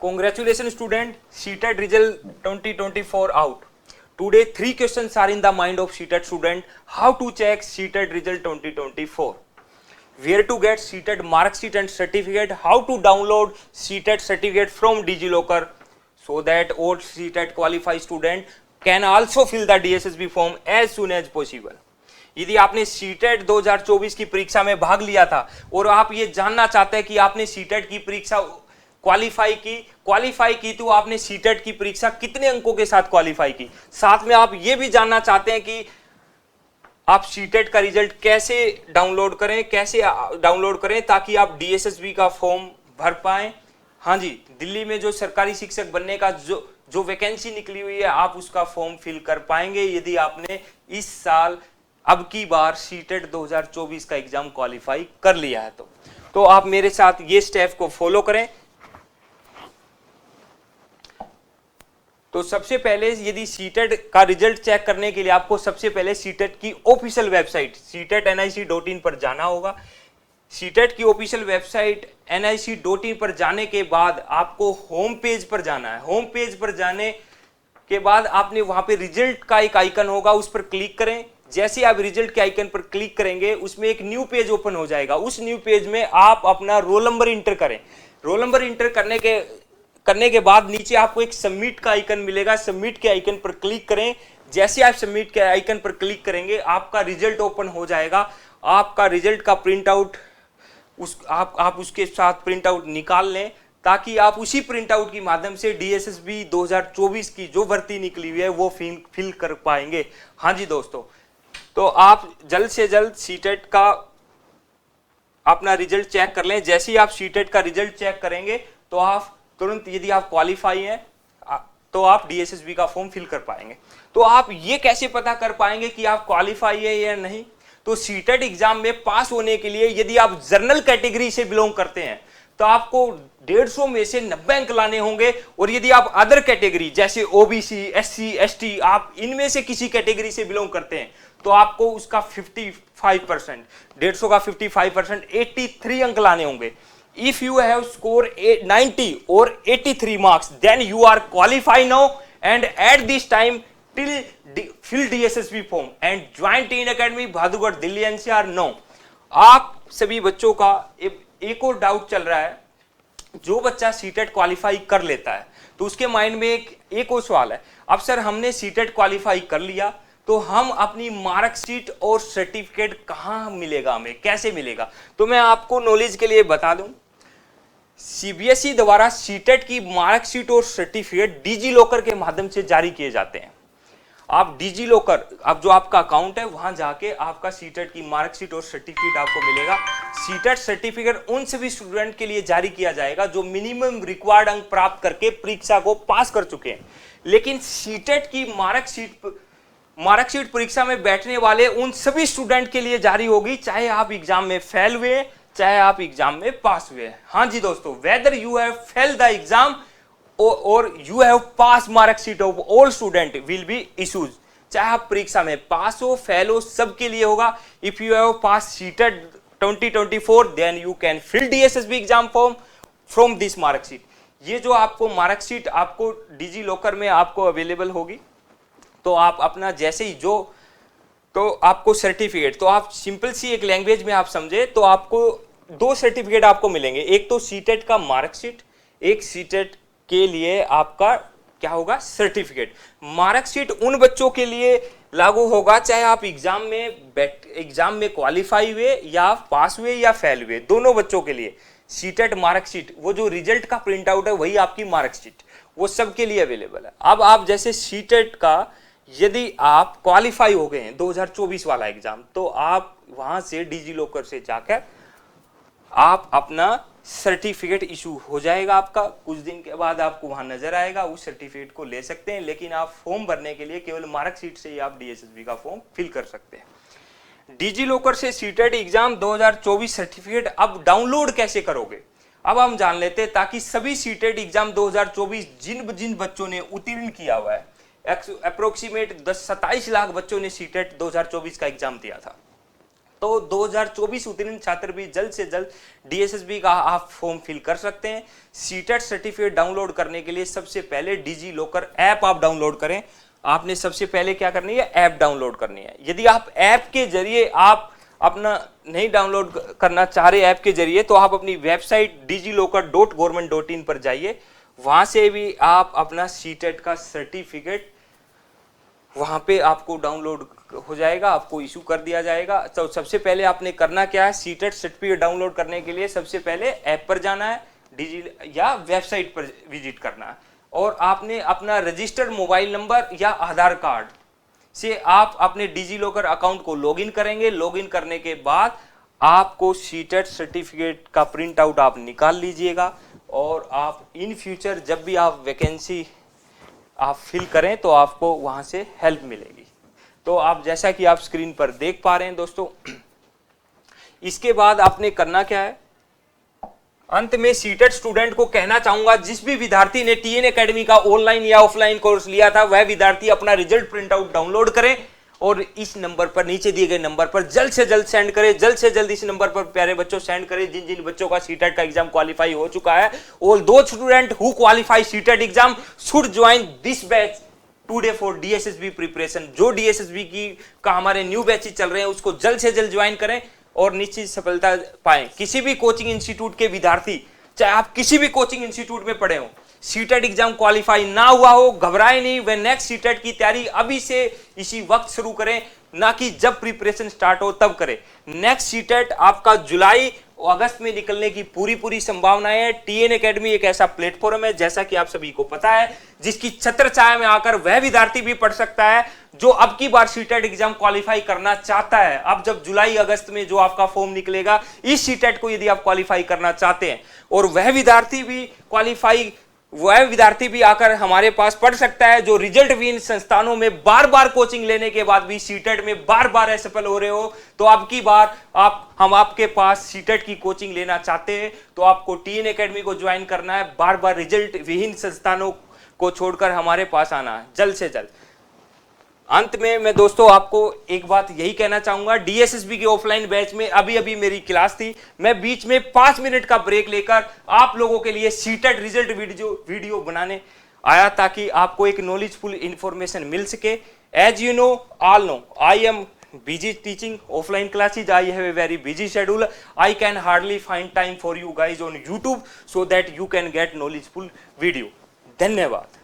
Congratulations student, CTET result 2024 out. Today 3 questions are in the mind of CTET student. How to check CTET result 2024? Where to get CTET mark sheet and certificate? How to download CTET certificate from DigiLocker so that all CTET qualified student can also fill the DSSB form as soon as possible. यदि आपने CTET 2024 की परीक्षा में भाग लिया था और आप ये जानना चाहते हैं कि आपने सीटेट की परीक्षा क्वालिफाई की तो आपने सीटेट की परीक्षा कितने अंकों के साथ क्वालिफाई की, साथ में आप ये भी जानना चाहते हैं कि आप सीटेट का रिजल्ट कैसे डाउनलोड करें ताकि आप डीएसएसबी का फॉर्म भर पाएं। हाँ जी, दिल्ली में जो सरकारी शिक्षक बनने का जो वैकेंसी निकली हुई है आप उसका फॉर्म फिल कर पाएंगे यदि आपने इस साल अब की बार सीटेट 2024 का एग्जाम क्वालिफाई कर लिया है। तो आप मेरे साथ ये स्टेप को फॉलो करें। तो सबसे पहले यदि सीटेट का रिजल्ट चेक करने के लिए आपको सबसे पहले सीटेट की ऑफिशियल वेबसाइट CTET.nic.in पर जाना होगा। सीटेट की ऑफिशियल वेबसाइट nic.in पर जाने के बाद आपको होम पेज पर जाना है। होम पेज पर जाने के बाद आपने वहां पे रिजल्ट का एक आइकन होगा, उस पर क्लिक करें। जैसे आप रिजल्ट के आइकन पर क्लिक करेंगे उसमें एक न्यू पेज ओपन हो जाएगा। उस न्यू पेज में आप अपना रोल नंबर इंटर करें। रोल नंबर इंटर करने के बाद नीचे आपको एक सबमिट का आइकन मिलेगा। सबमिट के आइकन पर क्लिक करें। जैसे आप सबमिट के आइकन पर क्लिक करेंगे आपका रिजल्ट ओपन हो जाएगा। आपका रिजल्ट का प्रिंट आउट आप उसके साथ प्रिंट आउट निकाल लें ताकि आप उसी प्रिंट आउट के माध्यम से डीएसएसबी 2024 की जो भर्ती निकली हुई है वो फिल कर पाएंगे। हाँ जी दोस्तों, तो आप जल्द से जल्द सीटेट का अपना रिजल्ट चेक कर लें। जैसे ही आप सीटेट का रिजल्ट चेक करेंगे तो आप तुरंत, यदि आप क्वालिफाई हैं तो आप डीएसएसबी का फॉर्म फिल कर पाएंगे। तो आप ये कैसे पता कर पाएंगे कि आप क्वालिफाई है या नहीं? तो सीटेट एग्जाम में पास होने के लिए यदि आप जनरल कैटेगरी से बिलोंग करते हैं तो आपको 150 में से 90 अंक लाने होंगे, और यदि आप अदर कैटेगरी जैसे ओबीसी, एससी, एसटी, आप इनमें से किसी कैटेगरी से बिलोंग करते हैं तो आपको उसका 55%, 150 का 55%, 83 अंक लाने होंगे। If you have scored 90 or 83 marks, then you are qualified now and at this time till fill DSSB form and join Teen Academy भादुगढ़ Delhi NCR now। आप सभी बच्चों का एक और डाउट चल रहा है। जो बच्चा सीटेट क्वालिफाई कर लेता है तो उसके माइंड में एक और सवाल है, अब सर हमने सीटेट क्वालिफाई कर लिया तो हम अपनी मार्कशीट और सर्टिफिकेट कहाँ मिलेगा, हमें कैसे मिलेगा? तो मैं आपको नॉलेज के लिए बता दूं, सीबीएसई द्वारा सीटेट की मार्कशीट और सर्टिफिकेट डिजी लॉकर के माध्यम से जारी किए जाते हैं। आप डिजी लॉकर, अब जो आपका अकाउंट है वहां जाके आपका सीटेट की मार्कशीट और सर्टिफिकेट आपको मिलेगा। सीटेट सर्टिफिकेट उन सभी स्टूडेंट के लिए जारी किया जाएगा जो मिनिमम रिक्वायर्ड अंक प्राप्त करके परीक्षा को पास कर चुके हैं। लेकिन सीटेट की मार्कशीट परीक्षा में बैठने वाले उन सभी स्टूडेंट के लिए जारी होगी, चाहे आप एग्जाम में फेल हुए चाहे आप एग्जाम में पास हुए। हाँ जी दोस्तों, whether you have fail the exam और you have pass marksheet of all student will be issues. चाहे आप परीक्षा में पास हो फेल हो सबके लिए होगा। If you have pass CTET 2024 then you can fill DSSB exam form from this marksheet. ये जो आपको मार्कशीट आपको डिजी लॉकर में आपको अवेलेबल होगी, तो आप अपना जैसे ही तो आपको सर्टिफिकेट, तो आप सिंपल सी एक लैंग्वेज में आप समझे तो आपको 2 सर्टिफिकेट आपको मिलेंगे। एक तो सीटेट का मार्कशीट, एक सीटेट के लिए आपका क्या होगा, सर्टिफिकेट। मार्कशीट उन बच्चों के लिए लागू होगा चाहे आप एग्जाम में क्वालिफाई हुए या पास हुए या फेल हुए, दोनों बच्चों के लिए सीटेट मार्कशीट, वो जो रिजल्ट का प्रिंट आउट है वही आपकी मार्कशीट, वो सबके लिए अवेलेबल है। अब आप जैसे सीटेट का यदि आप क्वालिफाई हो गए हैं 2024 वाला एग्जाम, तो आप वहां से डिजी लॉकर से जाकर आप अपना सर्टिफिकेट इशू हो जाएगा। आपका कुछ दिन के बाद आपको वहां नजर आएगा, उस सर्टिफिकेट को ले सकते हैं। लेकिन आप फॉर्म भरने के लिए केवल मार्कशीट से ही आप डीएसएसबी का फॉर्म फिल कर सकते हैं। डिजी लॉकर से सीटेट एग्जाम 2024 सर्टिफिकेट अब डाउनलोड कैसे करोगे, अब हम जान लेते हैं, ताकि सभी सीटेट एग्जाम 2024 जिन बच्चों ने उत्तीर्ण किया हुआ है, अप्रोक्सीमेट 27 लाख बच्चों ने सीटेट 2024 का एग्जाम दिया था, तो 2024 उत्तीर्ण छात्र भी जल्द से जल्द DSSB का आप फॉर्म फिल कर सकते हैं। सीटेट सर्टिफिकेट डाउनलोड करने के लिए सबसे पहले डिजी लॉकर ऐप आप डाउनलोड करें। आपने सबसे पहले क्या करनी है, ऐप डाउनलोड करनी है। यदि आप ऐप के जरिए आप अपना नहीं डाउनलोड करना चाह रहे ऐप के जरिए, तो आप अपनी वेबसाइट digilocker.government.in पर जाइए, वहां से भी आप अपना सीटेट का सर्टिफिकेट वहां पे आपको डाउनलोड हो जाएगा, आपको इशू कर दिया जाएगा। तो सबसे पहले आपने करना क्या है, सीटेट सर्टिफिकेट डाउनलोड करने के लिए सबसे पहले ऐप पर जाना है, डिजी या वेबसाइट पर विजिट करना है, और आपने अपना रजिस्टर्ड मोबाइल नंबर या आधार कार्ड से आप अपने डिजी लॉकर अकाउंट को लॉगिन करेंगे। लॉगिन करने के बाद आपको सीटेट सर्टिफिकेट का प्रिंट आउट आप निकाल लीजिएगा, और आप इन फ्यूचर जब भी आप वैकेंसी आप फिल करें तो आपको वहां से हेल्प मिलेगी। तो आप जैसा कि आप स्क्रीन पर देख पा रहे हैं दोस्तों, इसके बाद आपने करना क्या है, अंत में सीटेट स्टूडेंट को कहना चाहूंगा, जिस भी विद्यार्थी ने TN एकेडमी का ऑनलाइन या ऑफलाइन कोर्स लिया था, वह विद्यार्थी अपना रिजल्ट प्रिंट आउट डाउनलोड करें और इस नंबर पर, नीचे दिए गए नंबर पर जल्द से जल्द सेंड करें। जल्द से जल्द इस नंबर पर प्यारे बच्चों सेंड करें जिन जिन बच्चों का सीटेट का एग्जाम क्वालिफाई हो चुका है। All those student who qualify CTET exam should join this batch today for DSSB preparation. जो DSSB की का हमारे न्यू बैचेस चल रहे हैं उसको जल्द से जल्द ज्वाइन करें और निश्चित सफलता पाएं। किसी भी कोचिंग इंस्टीट्यूट के विद्यार्थी, चाहे आप किसी भी कोचिंग इंस्टीट्यूट में पढ़े हो, सीटेट एग्जाम क्वालिफाई ना हुआ हो, घबराए नहीं। वे नेक्स्ट सीटेट की तैयारी अभी से इसी वक्त शुरू करें, ना कि जब प्रिपरेशन स्टार्ट हो तब करें। नेक्स्ट सीटेट आपका जुलाई और अगस्त में निकलने की पूरी संभावनाएं है। TN एकेडमी एक ऐसा प्लेटफॉर्म है, जैसा कि आप सभी को पता है, जिसकी छत्र छाया में आकर वह विद्यार्थी भी पढ़ सकता है जो अब की बार सीटेट एग्जाम क्वालिफाई करना चाहता है। अब जब जुलाई अगस्त में जो आपका फॉर्म निकलेगा, इस सीटेट को यदि आप क्वालिफाई करना चाहते हैं, और वह विद्यार्थी भी आकर हमारे पास पढ़ सकता है जो रिजल्ट विहीन संस्थानों में बार बार कोचिंग लेने के बाद भी सीटेट में बार बार असफल हो रहे हो। तो अब की बार हम आपके पास सीटेट की कोचिंग लेना चाहते हैं, तो आपको TN एकेडमी को ज्वाइन करना है। बार बार रिजल्ट विहीन संस्थानों को छोड़कर हमारे पास आना है जल्द से जल्द। अंत में मैं दोस्तों आपको एक बात यही कहना चाहूंगा, DSSB के ऑफलाइन बैच में अभी मेरी क्लास थी, मैं बीच में 5 मिनट का ब्रेक लेकर आप लोगों के लिए सीटेट रिजल्ट वीडियो बनाने आया, ताकि आपको एक नॉलेजफुल इंफॉर्मेशन मिल सके। As you know, all know, I am busy teaching offline classes. I have a very busy schedule. I can hardly find time for you guys on YouTube so that you can get knowledgeful video. धन्यवाद।